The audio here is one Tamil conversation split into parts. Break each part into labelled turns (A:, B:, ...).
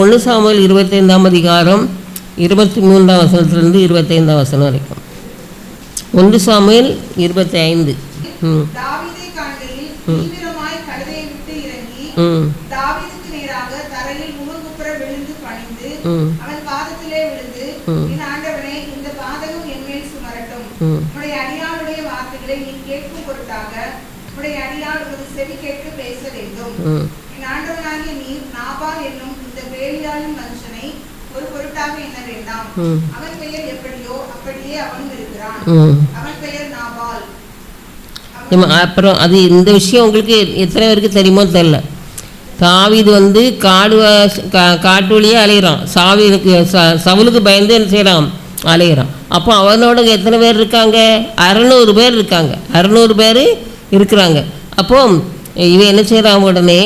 A: 1 சாமுவேல் 25ஆம் அதிகாரம் 23ஆம் வசனத்திலிருந்து 25ஆம் வசனம் வரைக்கும். 1 சாமுவேல் 25.
B: தாவீதை காண்கையில் தீவிரமாய் கழுதையை விட்டு இறங்கி தாவீதுக்கு நேராக தரையில் முகங்குப்புற விழுந்து பணிந்து அவன் பாதத்திலே விழுந்து, என் ஆண்டவனே, இந்த பாதகம் என் மேல் சுமரட்டும். உம்முடைய அடியாளுடைய வார்த்தைகளை நீ கேட்கும் பொருட்டாக உம்முடைய அடியாள் ஒரு செவி கேட்க பேச வேண்டும். என் ஆண்டவனாகிய நீர் நாபால் என்னும் இந்த வேலியாளின் மனுஷனை ஒரு பொருட்டாக எண்ண வேண்டாம். அவன் பெயர் எப்படியோ அப்படியே அவனும் இருக்கிறான். அவன் பெயர் நாபால்.
A: அப்புறம் அது இந்த விஷயம் உங்களுக்கு எத்தனை பேருக்கு தெரியுமோ தெரியல. தாவீது காட்டு வழியே அலையிறான். சவுலுக்கு பயந்து என்ன செய்யறான், அலையிறான். அப்போ அவனோட எத்தனை பேர் இருக்காங்க? 600 பேர் இருக்காங்க. 600 பேர் இருக்கிறாங்க. அப்போ இவன் என்ன செய்கிறான், உடனே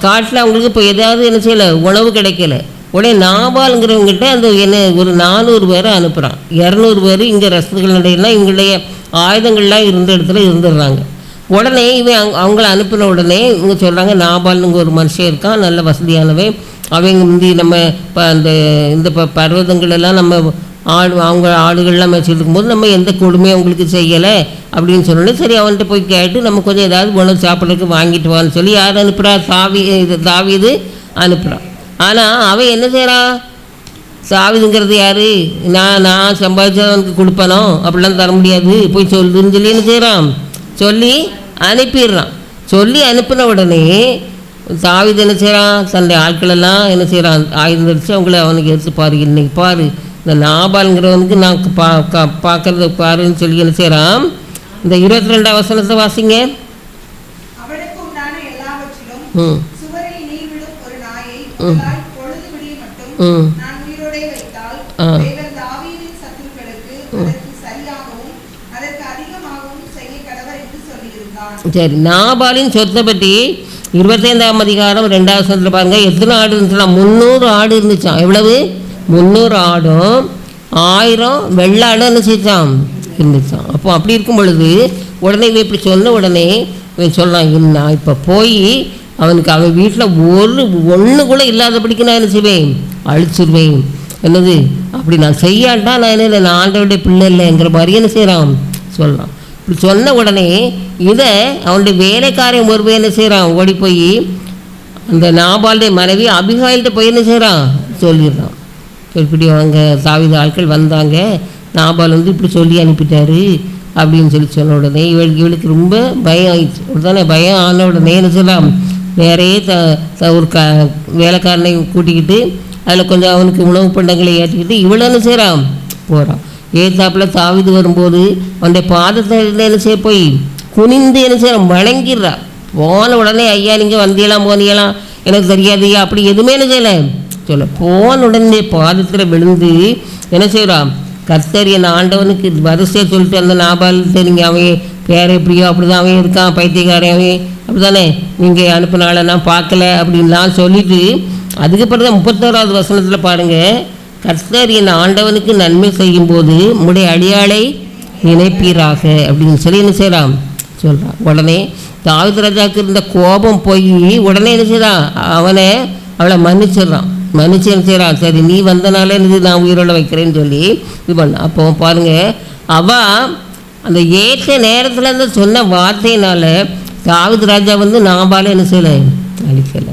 A: காட்டில் அவங்களுக்கு இப்போ ஏதாவது என்ன செய்யலை, உணவு கிடைக்கல. உடனே நாபாலுங்கிறவங்ககிட்ட அந்த என்ன ஒரு 400 பேரை அனுப்புகிறான். 200 பேர் இங்கே ரசத்துகளிடையெல்லாம் இவங்களுடைய ஆயுதங்கள்லாம் இருந்த இடத்துல இருந்துடுறாங்க. உடனே இவன் அவங்கள அனுப்பின உடனே இவங்க சொல்கிறாங்க, நாபால்னுங்க ஒரு மனுஷன் இருக்கான், நல்ல வசதியானவன். அவங்க முந்தி நம்ம இப்போ இந்த பர்வதங்களெல்லாம் நம்ம அவங்க ஆடுகள்லாம் வச்சுருக்கும் போது நம்ம எந்த கொடுமையும் அவங்களுக்கு செய்யலை அப்படின்னு சொன்னோன்னே, சரி அவன்கிட்ட போய் கேட்டு நம்ம கொஞ்சம் ஏதாவது உணவு சாப்பிட்றதுக்கு வாங்கிட்டு வான்னு சொல்லி யார் அனுப்புகிறா, தாவீது அனுப்புகிறான். ஆனால் அவன் என்ன செய்கிறான், தாவீதுங்கிறது யார், நான் சம்பாதிச்சவனுக்கு கொடுப்பனோ, அப்படிலாம் தர முடியாது, போய் சொல்லுன்னு சொல்லி என்ன செய்கிறான், சொல்லி அனுப்பிடுறான். சொல்லி அனுப்பின உடனே தாவீது என்ன செய்கிறான், தன்னுடைய ஆட்களெல்லாம் என்ன செய்கிறான், ஆயுதம் தரிச்சு அவங்கள அவனுக்கு எடுத்து பாரு, இன்னைக்கு பாரு இந்த நாபால்ங்கிறவனுக்கு நான் பார்க்கறத பாருன்னு சொல்லி என்ன செய்கிறான். இந்த 22ஆம் வசனத்தை வாசிங்க.
B: அவனுக்கு உண்டான எல்லாவற்றிலும் சுவரில் நீர் விடும் ஒரு நாயை பொழுது விடிய மட்டும் நான் உயிரோடே வைத்தால் தேவன் தாவீதின் சத்துருக்களுக்கு அதற்கு சரியாகவும் அதற்கு அதிகமாகவும் செய்ய கடவர் என்று சொல்லியிருந்தான். சரி,
A: நாபாலின் சொத்தை பற்றி 25ஆம் அதிகாரம் 2ஆம் வசனத்தில் பாருங்க. எத்தனை ஆடு இருந்துச்சுன்னா 300 ஆடு இருந்துச்சான். எவ்வளவு? 300 ஆடும் 1000 வெள்ளாடும் என்ன செஞ்சான், இருந்துச்சான். அப்போ அப்படி இருக்கும் பொழுது உடனே இவன் இப்படி சொன்ன உடனே இவன் சொல்லலாம், நான் இப்போ போய் அவனுக்கு அவன் வீட்டில் ஒன்று கூட இல்லாதபடிக்கு நான் என்ன செய்வேன், அழிச்சிருவேன். என்னது அப்படி நான் செய்யாட்டா நான் என்ன, நான் ஆண்டவருடைய பிள்ளை இல்லைங்கிற மாதிரி என்ன செய்கிறான் சொல்லலாம். இப்படி சொன்ன உடனே இதை அவனுடைய வேலைக்காரன் ஒருவே என்ன செய்கிறான், ஓடி போய் அந்த நாபாலுடைய மனைவி அபிகாயில்கிட்ட போய் என்ன செய்கிறான், சொல்லிடுறான். இப்படி அவங்க தாவீது ஆட்கள் வந்தாங்க, நாபால் இப்படி சொல்லி அனுப்பிட்டாரு அப்படின்னு சொல்லி சொன்ன உடனே இவளுக்கு ரொம்ப பயம் ஆயிடுச்சு. உடனே பயம் ஆன உடனே என்ன செய்யலாம், நிறைய ஒரு வேலைக்காரனை கூட்டிக்கிட்டு அதில் கொஞ்சம் அவனுக்கு உணவு பண்டங்களை ஏற்றிக்கிட்டு இவ்வளோ என்ன செய்கிறான் போகிறான். ஏத்தாப்பில் தாவீது வரும்போது அவனுடைய பாதத்தை என்ன செய்ய போய் குனிந்து என்ன செய்கிறான், வணங்கிடுறா. போன உடனே, ஐயா நீங்கள் வந்தியலாம் போனியலாம் எனக்கு தெரியாதையா அப்படி எதுவுமே என்ன செய்யலை சொல்ல. போன உடனே பாதத்தில் விழுந்து என்ன செய்கிறான், கர்த்தர் என் ஆண்டவனுக்கு வரிசையாக சொல்லிட்டு அந்த நாபால் தெரிஞ்சு அவன் பேர் எப்படியோ அப்படி தான் அவன் இருக்கான், பைத்தியக்காரன் அவன் அப்படி தானே, நீங்கள் அனுப்பினால நான் பார்க்கல அப்படின்லாம் சொல்லிவிட்டு அதுக்கப்புறம் தான் 31ஆவது வசனத்தில் பாருங்கள், கர்த்தர் என் ஆண்டவனுக்கு நன்மை செய்யும்போது உம்முடைய அடியாளை நினைப்பீராக அப்படின்னு சொல்லி என்ன செய்கிறான் சொல்கிறான். உடனே தாவீது ராஜாவுக்கு இருந்த கோபம் போய் உடனே என்ன செய்கிறான், அவளை மன்னிச்சிடுறான். மன்னிச்சு என்ன செய்கிறான், சரி நீ வந்தனால இது நான் உயிரோட வைக்கிறேன்னு சொல்லி இது பண்ண. அப்போ பாருங்கள், அவள் அந்த ஏற்ற நேரத்தில் அந்த சொன்ன வார்த்தையினால் தாவீது ராஜா நாபாலை என்ன செய்யலை, அழிக்கலை.